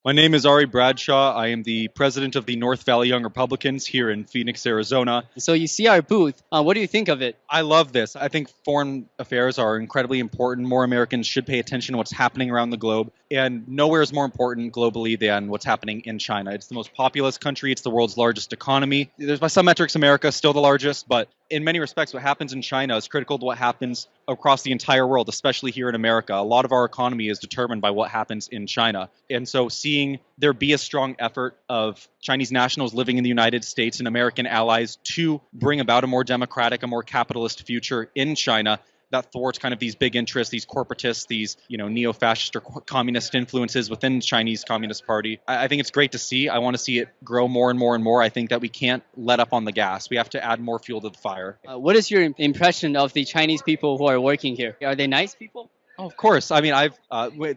My name is Ari Bradshaw. I am the president of the North Valley Young Republicans here in Phoenix, Arizona. So you see our booth. What do you think of it? I love this. I think foreign affairs are incredibly important. More Americans should pay attention to what's happening around the globe. And nowhere is more important globally than what's happening in China. It's the most populous country. It's the world's largest economy. There's, by some metrics, America is still the largest, but in many respects, what happens in China is critical to what happens across the entire world, especially here in America. A lot of our economy is determined by what happens in China. And so seeing there be a strong effort of Chinese nationals living in the United States and American allies to bring about a more democratic, a more capitalist future in China that thwarts kind of these big interests, these corporatists, these, neo-fascist or communist influences within the Chinese Communist Party. I think it's great to see. I want to see it grow more and more and more. I think that we can't let up on the gas. We have to add more fuel to the fire. What is your impression of the Chinese people who are working here? Are they nice people? Oh, of course. I mean, I've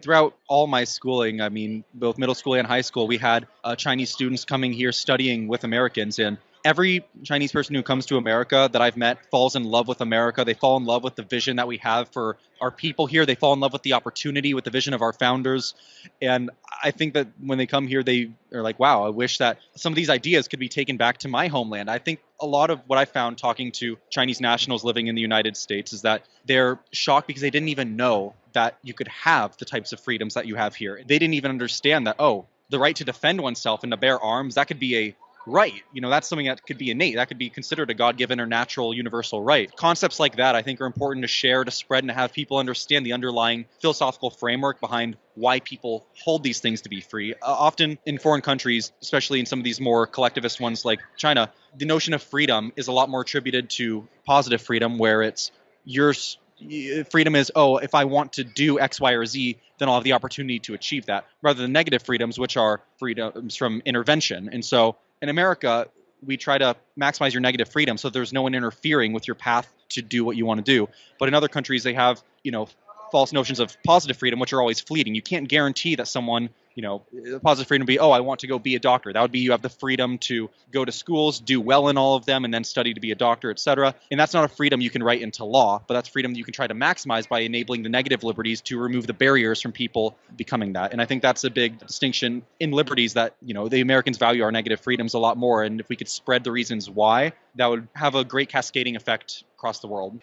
throughout all my schooling, both middle school and high school, we had Chinese students coming here studying with Americans, and every Chinese person who comes to America that I've met falls in love with America. They fall in love with the vision that we have for our people here. They fall in love with the opportunity, with the vision of our founders. And I think that when they come here, they are like, wow, I wish that some of these ideas could be taken back to my homeland. I think a lot of what I found talking to Chinese nationals living in the United States is that they're shocked because they didn't even know that you could have the types of freedoms that you have here. They didn't even understand that, the right to defend oneself and to bear arms, that could be a right. That's something that could be innate. That could be considered a God-given or natural universal right. Concepts like that, I think, are important to share, to spread, and to have people understand the underlying philosophical framework behind why people hold these things to be free. Often in foreign countries, especially in some of these more collectivist ones like China, the notion of freedom is a lot more attributed to positive freedom, where it's freedom is, if I want to do X, Y, or Z, then I'll have the opportunity to achieve that, rather than negative freedoms, which are freedoms from intervention. And so in America, we try to maximize your negative freedom so there's no one interfering with your path to do what you want to do. But in other countries, they have, false notions of positive freedom, which are always fleeting. You can't guarantee that someone, positive freedom would be, I want to go be a doctor. That would be you have the freedom to go to schools, do well in all of them, and then study to be a doctor, etc. And that's not a freedom you can write into law, but that's freedom that you can try to maximize by enabling the negative liberties to remove the barriers from people becoming that. And I think that's a big distinction in liberties that, the Americans value our negative freedoms a lot more. And if we could spread the reasons why, that would have a great cascading effect across the world.